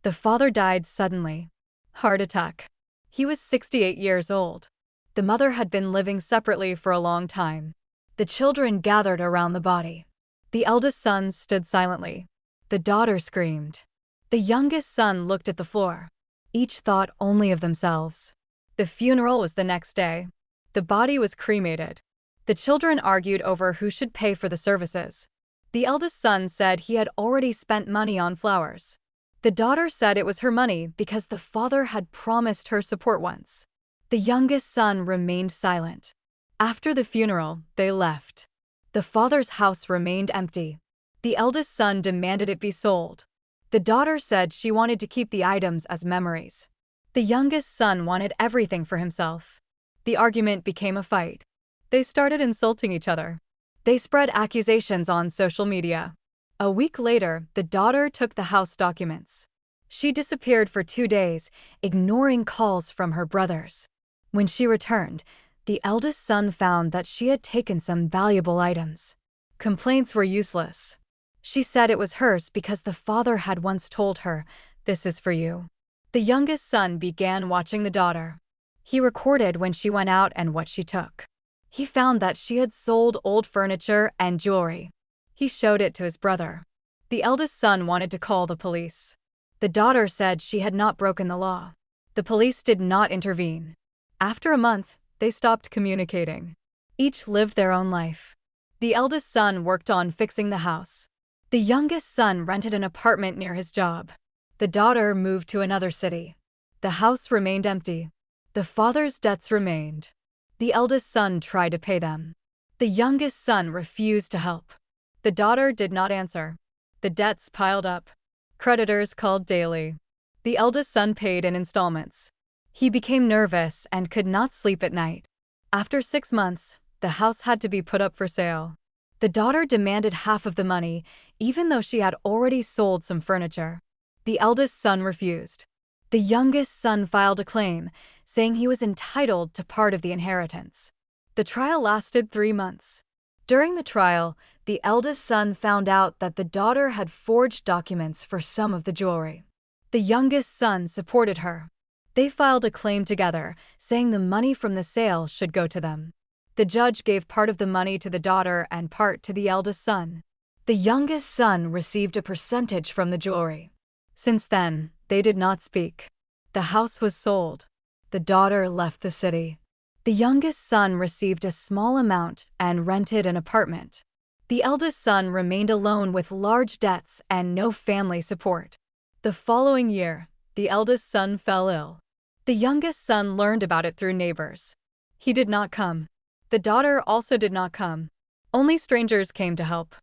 The father died suddenly. Heart attack. He was 68 years old. The mother had been living separately for a long time. The children gathered around the body. The eldest son stood silently. The daughter screamed. The youngest son looked at the floor. Each thought only of themselves. The funeral was the next day. The body was cremated. The children argued over who should pay for the services. The eldest son said he had already spent money on flowers. The daughter said it was her money because the father had promised her support once. The youngest son remained silent. After the funeral, they left. The father's house remained empty. The eldest son demanded it be sold. The daughter said she wanted to keep the items as memories. The youngest son wanted everything for himself. The argument became a fight. They started insulting each other. They spread accusations on social media. A week later, the daughter took the house documents. She disappeared for 2 days, ignoring calls from her brothers. When she returned, the eldest son found that she had taken some valuable items. Complaints were useless. She said it was hers because the father had once told her, "This is for you." The youngest son began watching the daughter. He recorded when she went out and what she took. He found that she had sold old furniture and jewelry. He showed it to his brother. The eldest son wanted to call the police. The daughter said she had not broken the law. The police did not intervene. After a month, they stopped communicating. Each lived their own life. The eldest son worked on fixing the house. The youngest son rented an apartment near his job. The daughter moved to another city. The house remained empty. The father's debts remained. The eldest son tried to pay them. The youngest son refused to help. The daughter did not answer. The debts piled up. Creditors called daily. The eldest son paid in installments. He became nervous and could not sleep at night. After 6 months, the house had to be put up for sale. The daughter demanded half of the money, even though she had already sold some furniture. The eldest son refused. The youngest son filed a claim, saying he was entitled to part of the inheritance. The trial lasted 3 months. During the trial, the eldest son found out that the daughter had forged documents for some of the jewelry. The youngest son supported her. They filed a claim together, saying the money from the sale should go to them. The judge gave part of the money to the daughter and part to the eldest son. The youngest son received a percentage from the jewelry. Since then, they did not speak. The house was sold. The daughter left the city. The youngest son received a small amount and rented an apartment. The eldest son remained alone with large debts and no family support. The following year, the eldest son fell ill. The youngest son learned about it through neighbors. He did not come. The daughter also did not come. Only strangers came to help.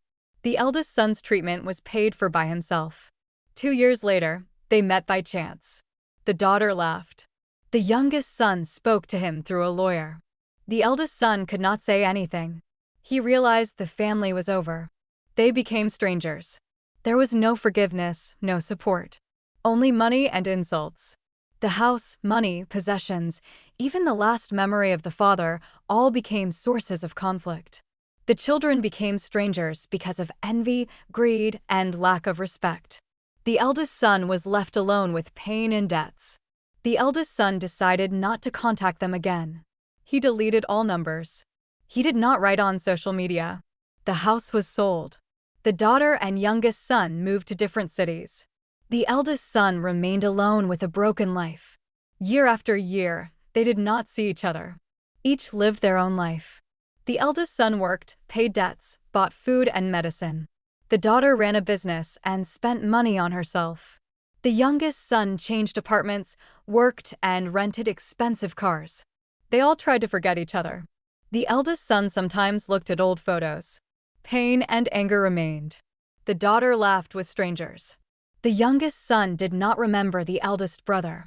The eldest son's treatment was paid for by himself. 2 years later, they met by chance. The daughter laughed. The youngest son spoke to him through a lawyer. The eldest son could not say anything. He realized the family was over. They became strangers. There was no forgiveness, no support. Only money and insults. The house, money, possessions, even the last memory of the father, all became sources of conflict. The children became strangers because of envy, greed, and lack of respect. The eldest son was left alone with pain and debts. The eldest son decided not to contact them again. He deleted all numbers. He did not write on social media. The house was sold. The daughter and youngest son moved to different cities. The eldest son remained alone with a broken life. Year after year, they did not see each other. Each lived their own life. The eldest son worked, paid debts, bought food and medicine. The daughter ran a business and spent money on herself. The youngest son changed apartments, worked, and rented expensive cars. They all tried to forget each other. The eldest son sometimes looked at old photos. Pain and anger remained. The daughter laughed with strangers. The youngest son did not remember the eldest brother.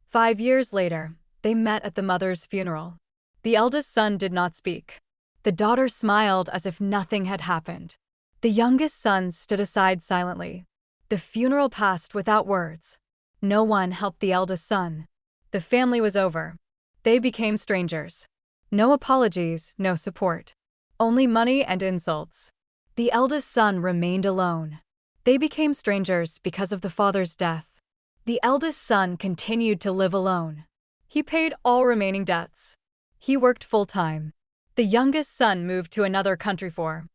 5 years later, they met at the mother's funeral. The eldest son did not speak. The daughter smiled as if nothing had happened. The youngest son stood aside silently. The funeral passed without words. No one helped the eldest son. The family was over. They became strangers. No apologies, no support. Only money and insults. The eldest son remained alone. They became strangers because of the father's death. The eldest son continued to live alone. He paid all remaining debts. He worked full-time. The youngest son moved to another country for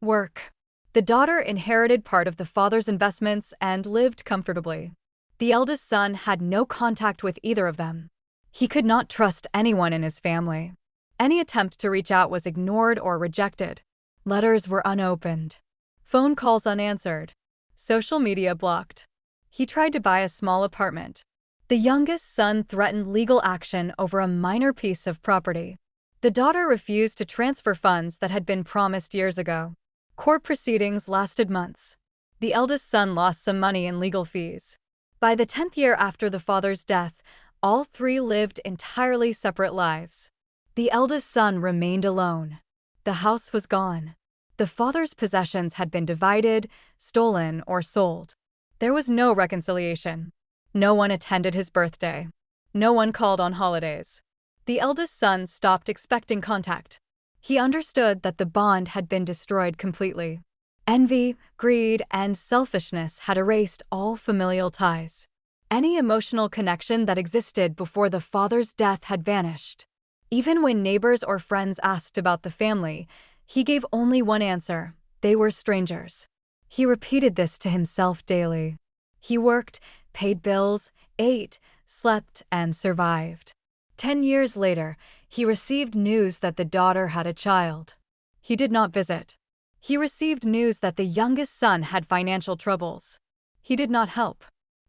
work. The daughter inherited part of the father's investments and lived comfortably. The eldest son had no contact with either of them. He could not trust anyone in his family. Any attempt to reach out was ignored or rejected. Letters were unopened. Phone calls unanswered. Social media blocked. He tried to buy a small apartment. The youngest son threatened legal action over a minor piece of property. The daughter refused to transfer funds that had been promised years ago. Court proceedings lasted months. The eldest son lost some money in legal fees. By the 10th year after the father's death, all three lived entirely separate lives. The eldest son remained alone. The house was gone. The father's possessions had been divided, stolen, or sold. There was no reconciliation. No one attended his birthday. No one called on holidays. The eldest son stopped expecting contact. He understood that the bond had been destroyed completely. Envy, greed, and selfishness had erased all familial ties. Any emotional connection that existed before the father's death had vanished. Even when neighbors or friends asked about the family, he gave only one answer: they were strangers. He repeated this to himself daily. He worked, paid bills, ate, slept, and survived. 10 years later, he received news that the daughter had a child. He did not visit. He received news that the youngest son had financial troubles. He did not help.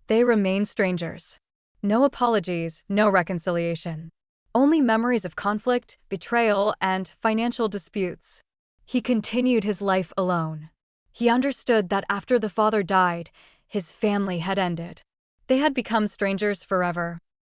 They remained strangers. No apologies, no reconciliation. Only memories of conflict, betrayal, and financial disputes. He continued his life alone. He understood that after the father died, his family had ended. They had become strangers forever.